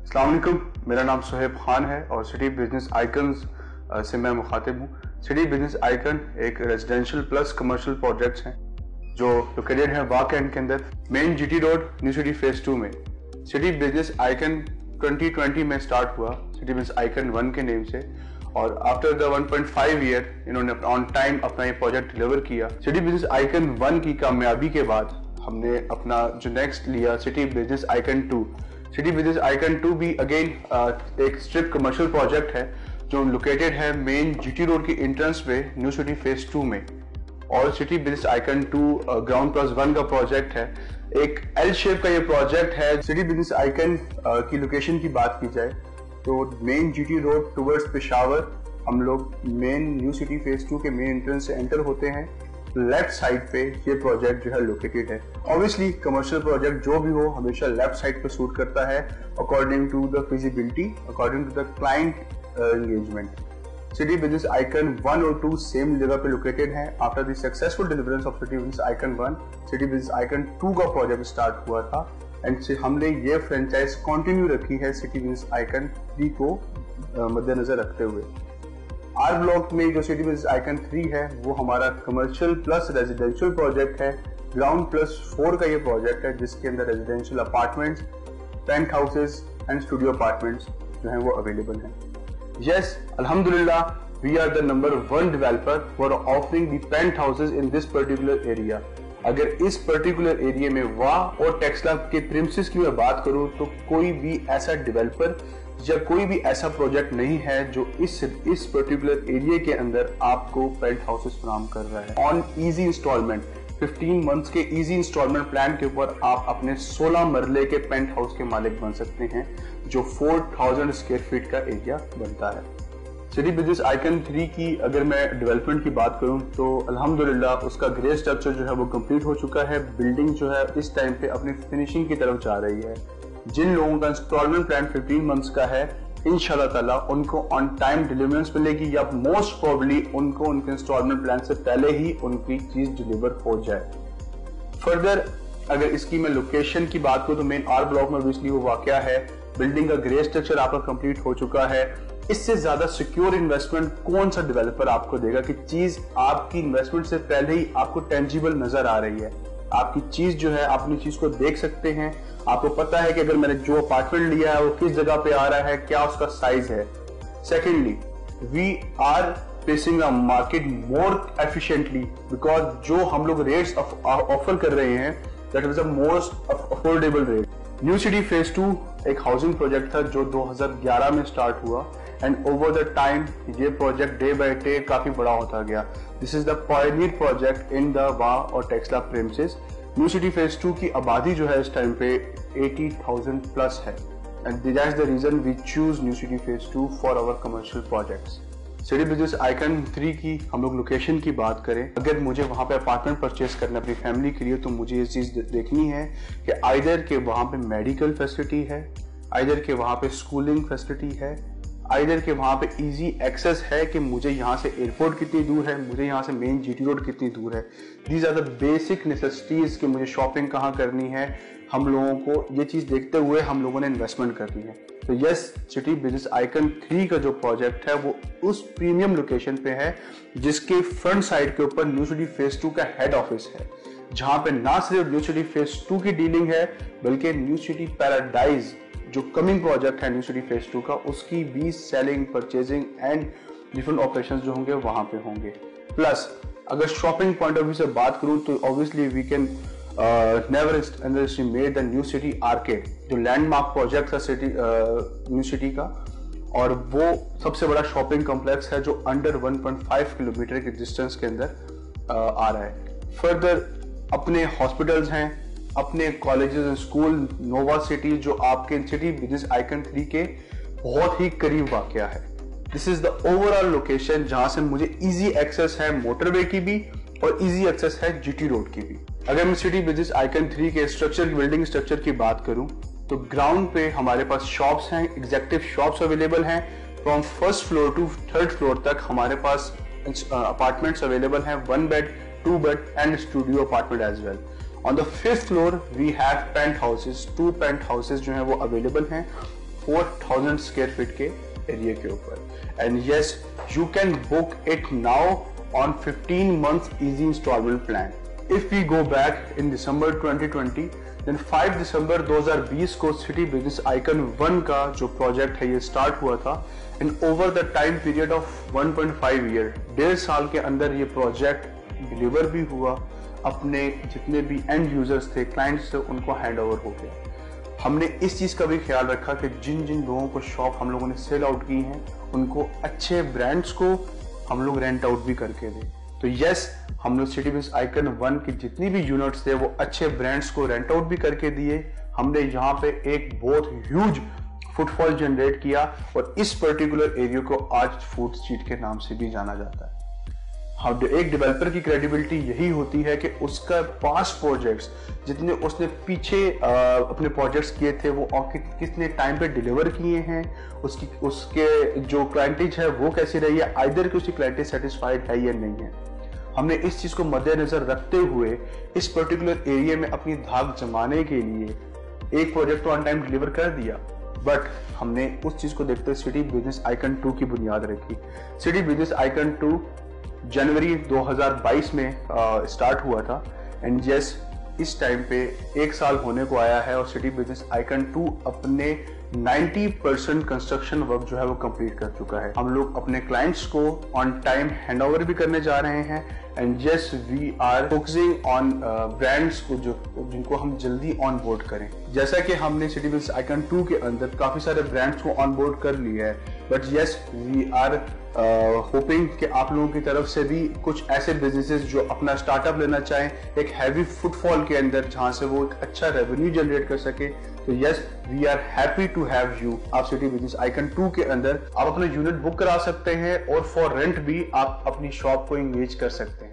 अस्सलाम वालेकुम, मेरा नाम सुहेब खान है और सिटी बिजनेस आइकन्स से मैं मुखातिब हूँ। सिटी बिजनेस आइकन एक रेजिडेंशियल प्लस कमर्शियल प्रोजेक्ट्स हैं जो लोकेटेड है वाक एंड के अंदर main GT road new city phase 2 में। सिटी बिजनेस आइकन 2020 में स्टार्ट हुआ सिटी बिजनेस आइकन 1 के नेम से और आफ्टर द 1.5 ईयर इन्होंने ऑन टाइम अपना ये प्रोजेक्ट डिलीवर किया। सिटी बिजनेस आइकन 1 की कामयाबी के बाद हमने अपना जो नेक्स्ट लिया city business icon 2। City business icon 2 भी अगेन एक स्ट्रिप कमर्शियल प्रोजेक्ट है जो लोकेटेड है मेन जीटी रोड की एंट्रेंस पे न्यू सिटी फेज 2 में। और city business icon 2 ground plus 1 का प्रोजेक्ट है। एक एल शेप का ये प्रोजेक्ट है। सिटी बिजनेस आइकन की लोकेशन की बात की जाए तो main GT road towards Peshawar हम लोग मेन न्यू सिटी फेज 2 के मेन एंट्रेंस से एंटर होते हैं। लेफ्ट साइड पे ये प्रोजेक्ट जो है लोकेटेड है। ऑब्वियसली कमर्शियल प्रोजेक्ट जो भी हो हमेशा लेफ्ट साइड पे सूट करता है according to the feasibility, according to the client engagement. City business icon 1 और 2 सेम जगह पे लोकेटेड है। After the successful deliverance of city business icon 1, city business icon 2 का प्रोजेक्ट स्टार्ट हुआ था एंड हमने ये फ्रेंचाइज कंटिन्यू रखी है सिटी बिजनेस आइकन 3 को मद्देनजर रखते हुए। आर ब्लॉक में जो सिटी बिजनेस आइकन 3 है वो हमारा कमर्शियल प्लस रेजिडेंशियल प्रोजेक्ट है। ग्राउंड प्लस 4 का ये प्रोजेक्ट है जिसके अंदर residential apartments, penthouses and studio apartments जो हैं वो अवेलेबल हैं। यस, अल्हम्दुलिल्लाह, we are the number 1 developer for offering the penthouses in this particular area. अगर इस पर्टिकुलर एरिया में वाह और टेक्सला के प्रीमिसेस की मैं बात करूं तो कोई भी ऐसा डेवलपर या कोई भी ऐसा प्रोजेक्ट नहीं है जो इस पर्टिकुलर एरिया के अंदर आपको पेंट हाउसेस फराहम कर रहा है ऑन इजी इंस्टॉलमेंट। 15 मंथ्स के इजी इंस्टॉलमेंट प्लान के ऊपर आप अपने 16 मरले के पेंट हाउस के मालिक बन सकते हैं जो 4000 स्क्वायर फीट का एरिया बनता है। सिटी बिजनेस आइकन 3 की अगर मैं डेवलपमेंट की बात करूं तो अल्हम्दुलिल्लाह उसका ग्रे स्ट्रक्चर जो है वो कंप्लीट हो चुका है। बिल्डिंग जो है इस टाइम पे अपनी फिनिशिंग की तरफ जा रही है। जिन लोगों का इंस्टॉलमेंट प्लान 15 मंथ्स का है इंशाल्लाह ताला उनको ऑन टाइम डिलीवरेंस मिलेगी या मोस्ट प्रोबेबली उनको उनके इंस्टॉलमेंट प्लान से पहले ही उनकी चीज डिलीवर हो जाए। फर्दर अगर इसकी मैं लोकेशन की बात करूं तो मेन आर ब्लॉक में ऑब्वियसली वो वाकया है। बिल्डिंग का ग्रे स्ट्रक्चर आपका कंप्लीट हो चुका है। इससे ज्यादा सिक्योर इन्वेस्टमेंट कौन सा डेवलपर आपको देगा कि चीज आपकी इन्वेस्टमेंट से पहले ही आपको टेंजिबल नजर आ रही है। आपकी चीज जो है अपनी चीज को देख सकते हैं। आपको पता है कि अगर मैंने जो अपार्टमेंट लिया है वो किस जगह पे आ रहा है, क्या उसका साइज है। Secondly, we are placing a market more efficiently because जो हम लोग रेट्स ऑफर कर रहे हैं that is the most affordable rate. New city phase 2 एक हाउसिंग प्रोजेक्ट था जो 2011 में स्टार्ट हुआ एंड ओवर द टाइम ये प्रोजेक्ट डे बाय डे काफी बड़ा होता गया। This is the Pioneer project in the वाह और Taxila premises. New city phase 2 की आबादी जो है इस टाइम पे 80,000 प्लस है and that's the reason we choose new city phase 2 for our commercial projects. City business icon 3 की हम लोग लोकेशन की बात करें, अगर मुझे वहां पे अपार्टमेंट परचेस करना अपनी फैमिली के लिए तो मुझे ये चीज देखनी है कि आइदर के वहां पे मेडिकल फैसिलिटी है, आइदर के वहां पे स्कूलिंग फैसिलिटी है, आइदर के वहां पे इजी एक्सेस है कि मुझे यहाँ से एयरपोर्ट कितनी दूर है, मुझे यहाँ से मेन जीटी रोड कितनी दूर है। These are the basic necessities कि मुझे शॉपिंग कहाँ करनी है। हम लोगों को ये चीज देखते हुए हम लोगों ने इन्वेस्टमेंट करनी है। तो यस, सिटी बिजनेस आइकन 3 का जो प्रोजेक्ट है वो उस प्रीमियम लोकेशन पे है जिसके फ्रंट साइड के ऊपर न्यू सिटी फेज 2 का हेड ऑफिस है, जहां पे ना सिर्फ न्यू सिटी फेज 2 की डीलिंग है बल्कि न्यू सिटी पैराडाइज जो कमिंग प्रोजेक्ट है न्यू सिटी फेज 2 का उसकी भी selling, purchasing and different operations जो होंगे वहां पे होंगे। प्लस अगर शॉपिंग पॉइंट ऑफ व्यू से बात करूं तो obviously we can never underestimate the new city arcade जो लैंडमार्क प्रोजेक्ट था सिटी न्यू सिटी का, और वो सबसे बड़ा शॉपिंग कॉम्प्लेक्स है जो अंडर 1.5 किलोमीटर के डिस्टेंस के अंदर आ रहा है। फर्दर अपने हॉस्पिटल्स हैं, अपने colleges and school, Nova City जो आपके सिटी बिजनेस आइकन 3 के बहुत ही करीब वाकया है। This is the overall location जहां से मुझे इजी एक्सेस है मोटरवे की भी और इजी एक्सेस है जीटी रोड की भी। अगर मैं सिटी बिजनेस आइकन 3 के स्ट्रक्चर, बिल्डिंग स्ट्रक्चर की बात करूं तो ग्राउंड पे हमारे पास शॉप्स हैं, एग्जेक्टिव शॉप्स अवेलेबल हैं। From first floor to third floor तक हमारे पास अपार्टमेंट्स अवेलेबल हैं, 1 bed, 2 bed and studio apartment as well. On the 5th floor we have penthouses, 2 penthouses जो हैं वो अवेलेबल हैं। 4,000 स्क्वायर फीट के एरिया के ऊपर। And yes, you can book it now on 15 months easy installment plan. If we go back in December 2020, then 5 दिसंबर 2020 को city business icon 1 का जो प्रोजेक्ट है ये स्टार्ट हुआ था। And over the time period of 1.5 year, 1.5 साल के अंदर ये प्रोजेक्ट डिलीवर भी हुआ, अपने जितने भी एंड यूजर्स थे, क्लाइंट्स थे, उनको हैंड ओवर हो गया। हमने इस चीज का भी ख्याल रखा कि जिन जिन लोगों को शॉप हम लोगों ने सेल आउट की हैं, उनको अच्छे ब्रांड्स को हम लोग रेंट आउट भी करके दें। तो यस, हम लोग सिटी बिजनेस आइकन 1 की जितनी भी यूनिट्स थे वो अच्छे ब्रांड्स को रेंट आउट भी करके दिए। हमने यहाँ पे एक बहुत ह्यूज फुटफॉल जनरेट किया और इस पर्टिकुलर एरिया को आज फूड स्ट्रीट के नाम से भी जाना जाता है। हाँ, एक डेवलपर की क्रेडिबिलिटी यही होती है कि उसका पास्ट प्रोजेक्ट्स जितने उसने पीछे अपने प्रोजेक्ट्स किए थे वो कितने टाइम पे डिलीवर किए हैं, उसके जो क्लाइंटेज है वो कैसी रही है, आइदर कि उसकी क्लाइंटेज सेटिस्फाइड है या नहीं है। हमने इस चीज को मद्देनजर रखते हुए इस पर्टिकुलर एरिया में अपनी धाक जमाने के लिए एक प्रोजेक्ट तो ऑन टाइम डिलीवर कर दिया, बट हमने उस चीज को देखते हुए सिटी बिजनेस आइकन 2 की बुनियाद रखी। सिटी बिजनेस आइकन 2 जनवरी 2022 में स्टार्ट हुआ था। एंड यस, इस टाइम पे 1 साल होने को आया है और सिटी बिजनेस आइकन 2 अपने 90% कंस्ट्रक्शन वर्क जो है वो कंप्लीट कर चुका है। हम लोग अपने क्लाइंट्स को ऑन टाइम हैंडओवर भी करने जा रहे हैं। And yes, we are focusing on brands को जिनको हम जल्दी ऑन बोर्ड करें। जैसा कि हमने सिटी बिजनेस आइकन 2 के अंदर काफी सारे ब्रांड्स को ऑन बोर्ड कर लिया है, but yes, we are hoping कि आप लोगों की तरफ से भी कुछ ऐसे बिजनेसेस जो अपना स्टार्टअप लेना चाहें एक हैवी फुटफॉल के अंदर, जहां से वो एक अच्छा रेवेन्यू जनरेट कर सके। तो yes, we are happy to have you. आप सिटी बिजनेस आइकन 2 के अंदर आप अपना यूनिट बुक करा सकते हैं और फॉर रेंट भी आप अपनी शॉप को एंगेज कर सकते हैं।